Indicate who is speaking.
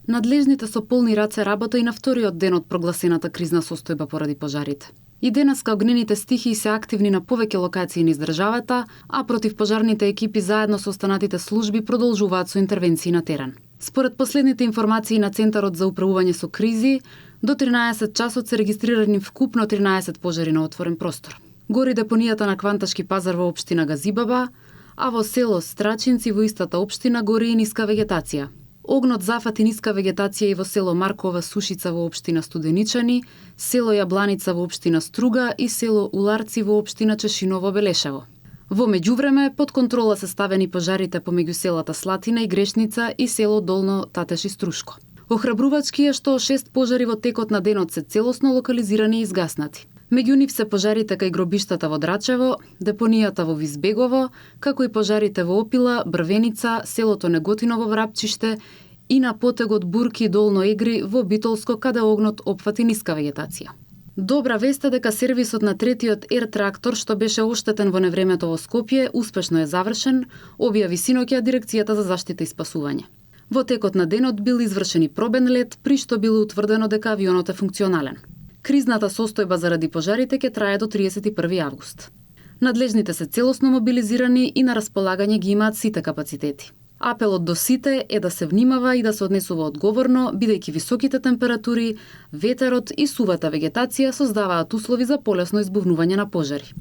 Speaker 1: Надлежните со полни раце работа и на вториот ден од прогласената кризна состојба поради пожарите. И денеска огнените стихии се активни на повеќе локации низ државата, а противпожарните екипи заедно со останатите служби продолжуваат со интервенции на терен. Според последните информации на Центарот за управување со кризи, до 13 часот се регистрирани вкупно 13 пожари на отворен простор. Гори депонијата на Кванташки пазар во општина Газибаба, а во село Страчинци во истата општина гори и ниска вегетација. Огнот зафати ниска вегетација и во село Маркова Сушица во општина Студеничани, село Јабланица во општина Струга и село Уларци во општина Чешиново Белешево. Во меѓувреме, под контрола се ставени пожарите помеѓу селата Слатина и Грешница и село Долно Татеш и Струшко. Охрабрувачки е што 6 пожари во текот на денот се целосно локализирани и изгаснати. Меѓу нив се пожарите кај гробиштата во Драчево, депонијата во Визбегово, како и пожарите во Опила, Брвеница, селото Неготиново Врапчиште и на потегот Бурки Долно Егри во Битолско, каде огнот опфати ниска вегетација. Добра вест е дека сервисот на третиот ер-трактор што беше оштетен во невремето во Скопје успешно е завршен, објави синоќа Дирекцијата за заштита и спасување. Во текот на денот бил извршен и пробен лет, при што било утврдено дека авионот е функционален. Кризната состојба заради пожарите ќе трае до 31 август. Надлежните се целосно мобилизирани и на располагање ги имаат сите капацитети. Апелот до сите е да се внимава и да се однесува одговорно, бидејќи високите температури, ветерот и сувата вегетација создаваат услови за полесно избувнување на пожари.